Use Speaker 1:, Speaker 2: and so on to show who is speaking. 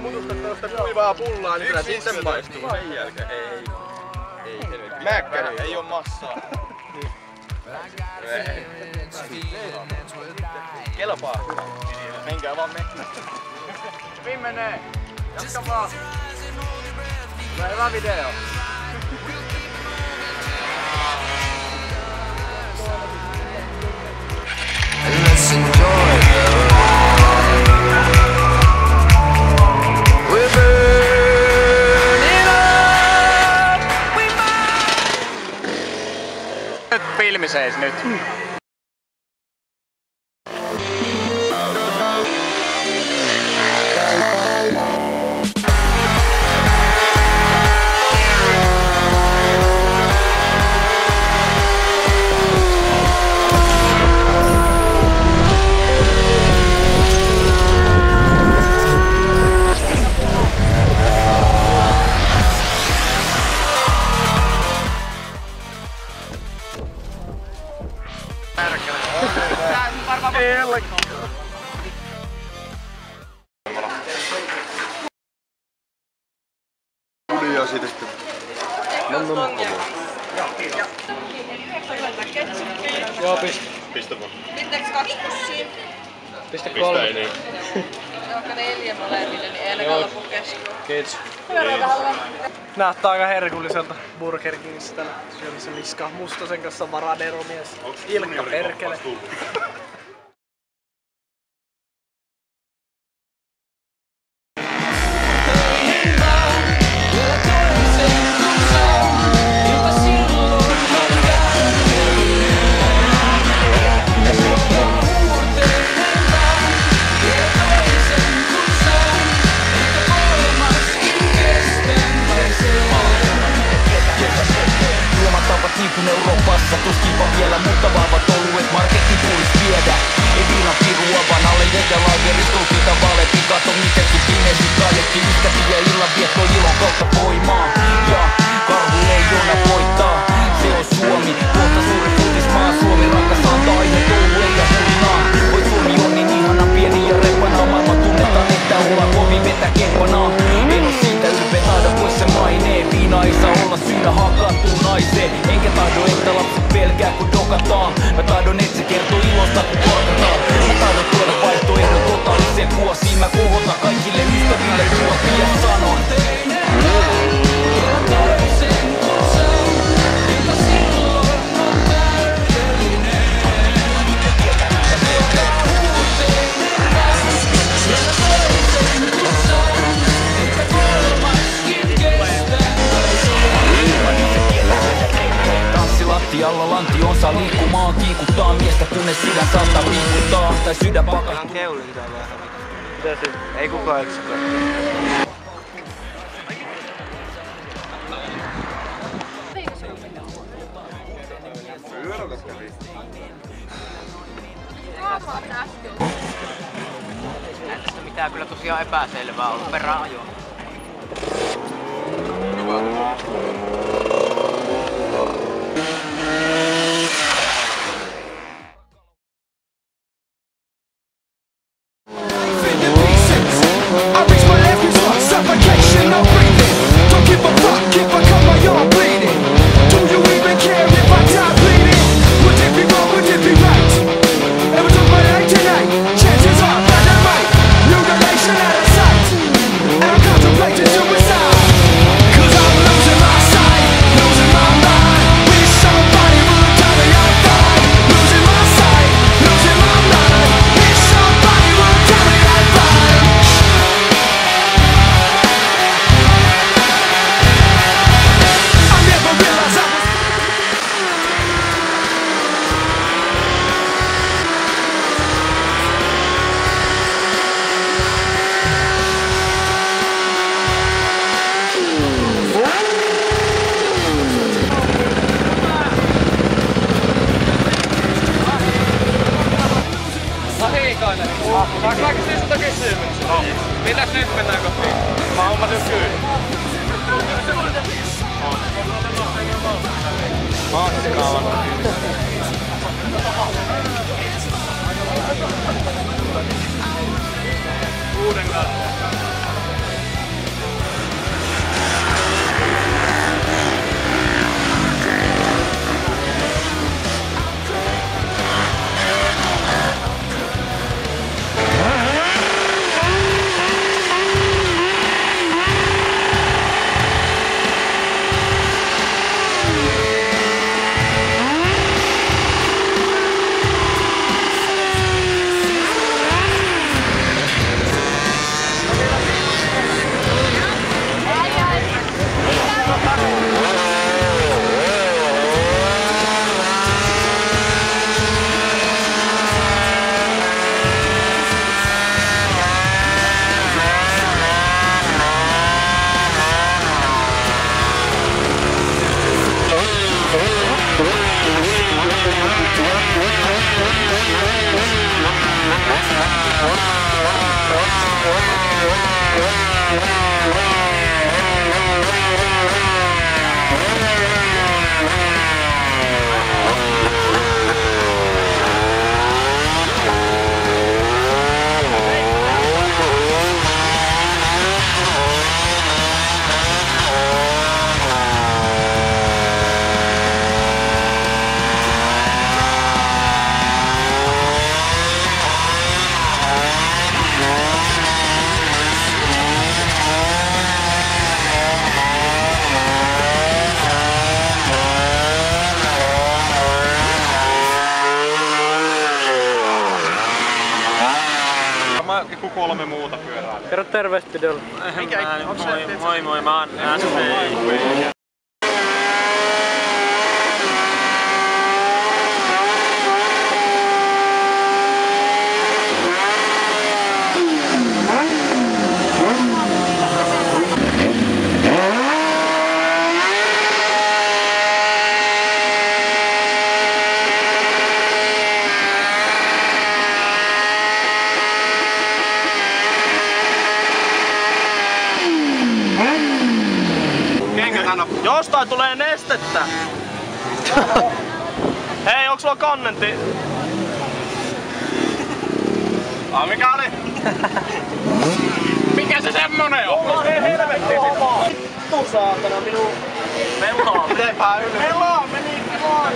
Speaker 1: mutustat tällaista kuivaa pullaa, niin kyllä sitten maistuu.
Speaker 2: Sen jälkeen ei helvetti.
Speaker 1: Mäkkäri.
Speaker 2: Ei oo massaa. Kelpaa. Menkää vaan mennä.
Speaker 1: Viimenee. Jatka vaan. Tulee hyvä video.
Speaker 3: Let's enjoy the ride. We're burning up. We might.
Speaker 1: Nyt filmi seis nyt.
Speaker 2: Ja siitä sitten.
Speaker 1: Joo, pistä.
Speaker 2: Pistä vaan.
Speaker 4: Pitääks 2 pussia?
Speaker 1: Pistä 3.
Speaker 2: Niin.
Speaker 4: Vaikka 4 molemmille, niin ei ainakaan lopu kesken.
Speaker 1: Kiitos. Näyttää aika herkulliselta Burger Kingissä tällä syömässä liskaa. Mustosen kanssa Varadero-mies. Ilkka perkele.
Speaker 3: Niin kuin Euroopassa, tuskinpa vielä, mutta vahvat oluet marketin tulisi viedä. Ei viinan pirua, vaan alle ja laageristulkilta valepi. Kato miten sun pimeästi kaidetti ystäviä illanvietto ilon kautta voimaa. Ja karhu leijona voittaa, se on Suomi. Kohta suuri futismaa, Suomi rakas antaa aihe touhue ja hulinaa. Voi Suomi on niin ihana pieni ja reppanaa. Maailman tunnetaan, että ollaan kovin vetä kemppanaa. En oo siitä ylpeä, taida pois se maineen. Viina ei saa olla syynä hakattuun naiseen. Enkä tahdo, että lapset pelkää kun dokataan. Mä tahdon, et se kertoo ilosta kun korkataan. Mä tahdon tuoda vaihtoehdon totaaliseen kuosiin. Mä kohotan kaikille ystäville ruokia sanon. Lattialla lantion saa liikkumaan, kiikuttaa miestä kunnes sydän saattaa liikuttaa. Tai sydän pakastuu. Ihan keulin tää vähän.
Speaker 1: Mitä se? Ei kukaan yksikään.
Speaker 5: Ei tässä mitään kyllä tosiaan epäselvää ollut perään ajoon.
Speaker 1: Saanko mä kysyä sulta kysymyksen? No. Mitäs nyt mennään kotiin? Mä hommasin kyyn. Maasikaavan. Uuden kanssa.
Speaker 2: varmaan joku 3 muuta pyörää.
Speaker 1: Kerro terveesti Döllä.
Speaker 2: Moi, mä oon SPI.
Speaker 1: Jostain tulee nestettä! Hei, onks sulla kannenti?
Speaker 2: Mikä oli? Mikä se semmonen on?
Speaker 1: Ei helvetti! Vittu saatana minun... Pelaa!
Speaker 2: Pelaa!
Speaker 1: Pelaa! Meni vaan!